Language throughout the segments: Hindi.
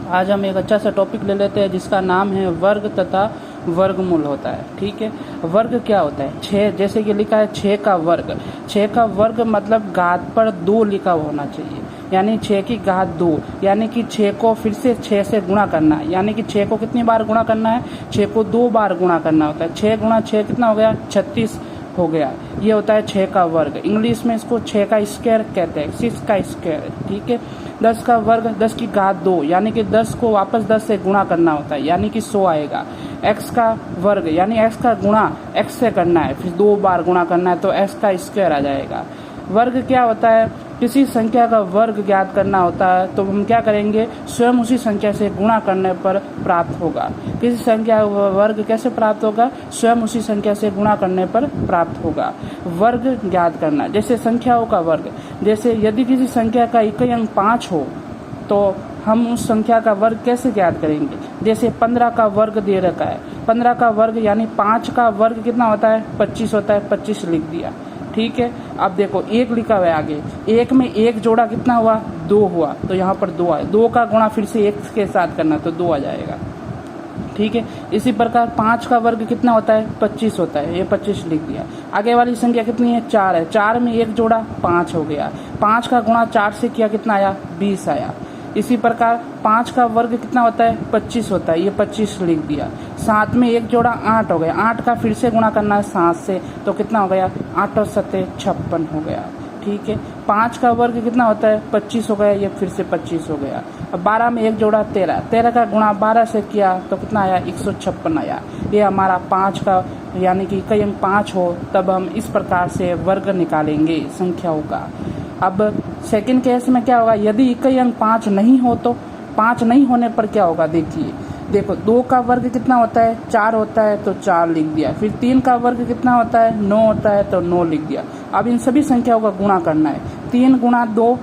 आज हम एक अच्छा सा टॉपिक ले लेते हैं जिसका नाम है वर्ग तथा वर्गमूल होता है। ठीक है, वर्ग क्या होता है? 6, जैसे कि लिखा है 6 का वर्ग। 6 का वर्ग मतलब घात पर 2 लिखा होना चाहिए, यानी 6 की घात 2, यानी कि 6 को फिर से 6 से गुणा करना है। यानी कि 6 को कितनी बार गुणा करना है? 6 को 2 बार गुणा करना होता है। 6 गुणा 6 कितना हो गया? 36 हो गया। ये होता है 6 का वर्ग। इंग्लिश में इसको 6 का स्क्वायर कहते हैं, 6 का स्क्वायर। ठीक है, 10 का वर्ग 10 की घात 2, यानी कि 10 को वापस 10 से गुणा करना होता है, यानी कि 100 आएगा। x का वर्ग यानी x का गुणा x से करना है, फिर 2 बार गुणा करना है तो x का स्क्वायर आ जाएगा। वर्ग क्या होता है? किसी संख्या का वर्ग ज्ञात करना होता है तो हम क्या करेंगे? स्वयं उसी संख्या से गुणा करने पर प्राप्त होगा। किसी संख्या का वर्ग कैसे प्राप्त होगा? स्वयं उसी संख्या से गुणा करने पर प्राप्त होगा। वर्ग ज्ञात करना, जैसे संख्याओं का वर्ग, जैसे यदि किसी संख्या का इकाई अंक 5 हो तो हम उस संख्या का वर्ग कैसे ज्ञात करेंगे? जैसे 15 का वर्ग दे रखा है, 15 का वर्ग यानी 5 का वर्ग कितना होता है? 25 होता है, 25 लिख दिया। ठीक है, अब देखो 1 लिखा हुआ है आगे, 1 में 1 जोड़ा कितना हुआ? 2 हुआ, तो यहाँ पर 2 आए। 2 का गुणा फिर से 1 के साथ करना तो 2 आ जाएगा। ठीक है, इसी प्रकार 5 का वर्ग कितना होता है? 25 होता है, ये 25 लिख दिया। आगे वाली संख्या कितनी है? 4 है, 4 में 1 जोड़ा 5 हो गया। 5 का गुणा 4 से किया, कितना आया? 20 आया। इसी प्रकार 5 का वर्ग कितना होता है? 25 होता है, ये 25 लिख दिया। 7 में 1 जोड़ा 8 हो गया, 8 का फिर से गुणा करना है 7 से तो कितना हो गया? 8 और 7 56 हो गया। ठीक है, 5 का वर्ग कितना होता है? 25 हो गया, ये फिर से 25 हो गया। अब 12 में 1 जोड़ा 13, 13 का गुणा 12 से किया तो कितना आया? 156 आया। ये हमारा 5 का यानी कि इकाई अंक 5 हो तब हम इस प्रकार से वर्ग निकालेंगे संख्याओं का। अब सेकंड केस में क्या होगा? यदि इकाई अंक 5 नहीं हो तो 5 नहीं होने पर क्या होगा? देखो 2 का वर्ग कितना होता है? 4 होता है तो 4 लिख दिया। फिर 3 का वर्ग कितना होता है? 9 होता है तो 9 लिख दिया। अब इन सभी संख्याओं का गुणा करना है। 3 गुणा 2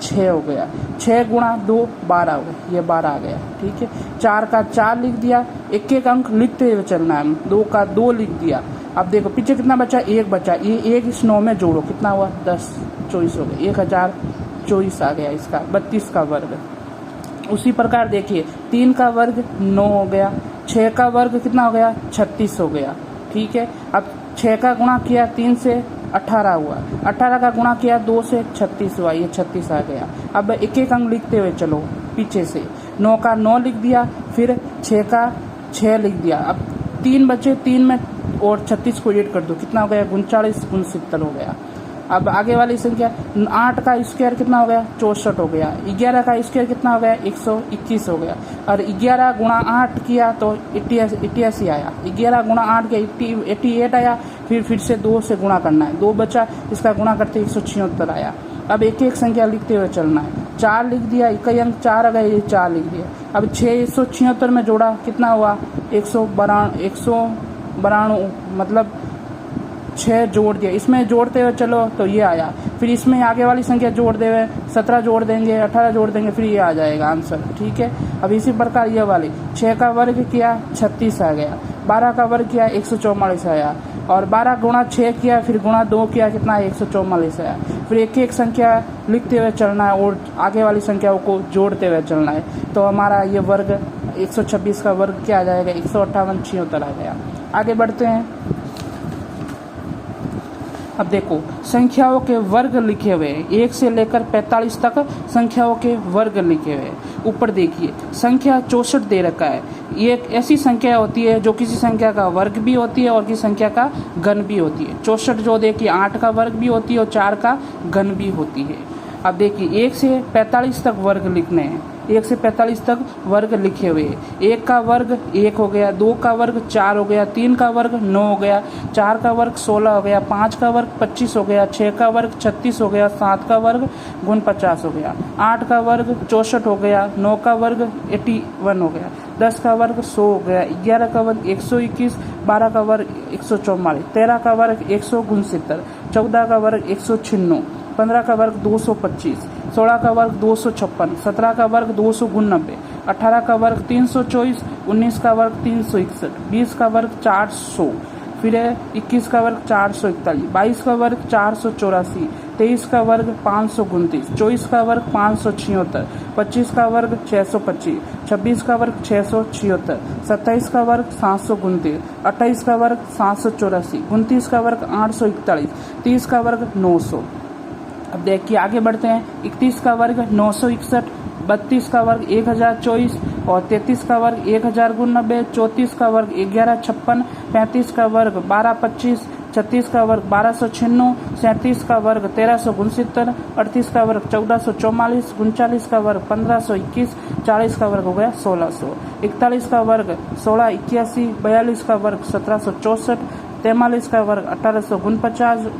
6 हो गया, 6 गुणा 2 12 हो गया, ये 12 आ गया। ठीक है, 4 का 4 लिख दिया। एक एक अंक लिखते हुए चलना है। 2 का 2 लिख दिया। अब देखो पीछे कितना बचा? 1 बचा। ये 1 इस 9 में जोड़ो, कितना हुआ? 10, 24 हो गया। 1024 आ गया इसका 32 का वर्ग। उसी प्रकार देखिए 3 का वर्ग 9 हो गया, 6 का वर्ग कितना हो गया? 36 हो गया। ठीक है, अब 6 का गुणा किया 3 से 18 हुआ, 18 का गुणा किया 2 से 36 हुआ, ये 36 आ गया। अब एक एक अंक लिखते हुए चलो पीछे से। 9 का 9 लिख दिया, फिर 6 का 6 लिख दिया। अब 3 बचे, 3 में और 36 को ऐड कर दो, कितना हो गया? 39 69 हो गया। अब आगे वाली संख्या 8 का स्क्वायर कितना हो गया? 64 हो गया। 11 का स्क्वायर कितना हो गया? 121 हो गया। और 11 गुणा 8 किया तो 88 आया। 11 गुणा 8 किया 88 आया। फिर से 2 से गुणा करना है, 2 बचा, इसका गुणा करते 176 आया। अब एक एक संख्या लिखते हुए चलना है। 4 लिख दिया, इकाई अंक 4 आ गया, ये 4 लिख दिया। अब 176 में जोड़ा कितना हुआ? 192 मतलब 6 जोड़ दिया। इसमें जोड़ते हुए चलो तो ये आया। फिर इसमें आगे वाली संख्या जोड़ दे हुए 17 जोड़ देंगे, 18 जोड़ देंगे, फिर ये आ जाएगा आंसर। ठीक है, अब इसी प्रकार ये वाली 6 का वर्ग किया 36 आ गया, 12 का वर्ग किया 144 आया, और 12 गुणा 6 किया, फिर गुणा 2 किया, कितना 144 आया। फिर एक एक संख्या लिखते हुए चलना है और आगे वाली संख्याओं को जोड़ते हुए चलना है। तो हमारा ये वर्ग 126 का वर्ग क्या आ जाएगा? 158 76 आ गया। आगे बढ़ते हैं। अब देखो संख्याओं के वर्ग लिखे हुए 1 से लेकर 45 तक संख्याओं के वर्ग लिखे हुए। ऊपर देखिए संख्या 64 दे रखा है। ये एक ऐसी संख्या होती है जो किसी संख्या का वर्ग भी होती है और किसी संख्या का घन भी होती है। 64 जो देखिए 8 का वर्ग भी होती है और 4 का घन भी होती है। अब देखिए 1 से 45 तक वर्ग लिखने हैं। 1 से 45 तक वर्ग लिखे हुए। 1 का वर्ग 1 हो गया, 2 का वर्ग 4 हो गया, 3 का वर्ग 9 हो गया, 4 का वर्ग 16 हो गया, 5 का वर्ग 25 हो गया, 6 का वर्ग 36 हो गया, 7 का वर्ग 49 हो गया, 8 का वर्ग 64 हो गया, 9 का वर्ग 81 हो गया, 10 का वर्ग 100 हो गया, 11 का वर्ग 121, 12 का वर्ग 144, 13 का वर्ग 169, 14 का वर्ग 196, 15 का वर्ग 225, 16 का वर्ग 256, 17 का वर्ग 299, 18 का वर्ग 324, 19 का वर्ग 361, 20 का वर्ग 400, फिर 21 का वर्ग 441, 22 का वर्ग 484, 23 का वर्ग 529, 24 का वर्ग 576, 25 का वर्ग 625, 26 का वर्ग 676, 27 का वर्ग 729, 28 का वर्ग 784, 29 का वर्ग 841, 30 का वर्ग 900। अब देखिए आगे बढ़ते हैं। 31 का वर्ग 961, 32 का वर्ग 1024 और 33 का वर्ग 1099, 34 का वर्ग 1156, 35 का वर्ग 1225, 36 का वर्ग 1296, 37 का वर्ग 1369, 38 का वर्ग 1444, 39 का वर्ग 1521, 40 का वर्ग हो गया 1600, 41 का वर्ग 1681, 42 का वर्ग 1764, 43 का वर्ग 1849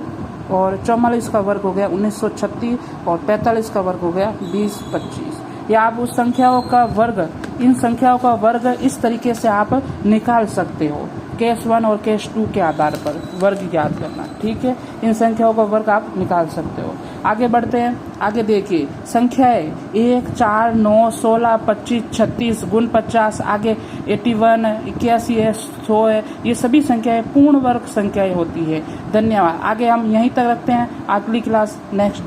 और 44 का वर्ग हो गया 1936 और 45 का वर्ग हो गया 2025। या आप उस संख्याओं का वर्ग, इन संख्याओं का वर्ग इस तरीके से आप निकाल सकते हो, केस 1 और केस 2 के आधार पर वर्ग ज्ञात करना। ठीक है, इन संख्याओं का वर्ग आप निकाल सकते हो। आगे बढ़ते हैं। आगे देखिए संख्याएं 1, 4, 9, 16, 25, 36, गुण 50, आगे 81, 81 है, 100 है, ये सभी संख्याएं पूर्ण वर्ग संख्याएं होती है। धन्यवाद। आगे हम यहीं तक रखते हैं। अगली क्लास नेक्स्ट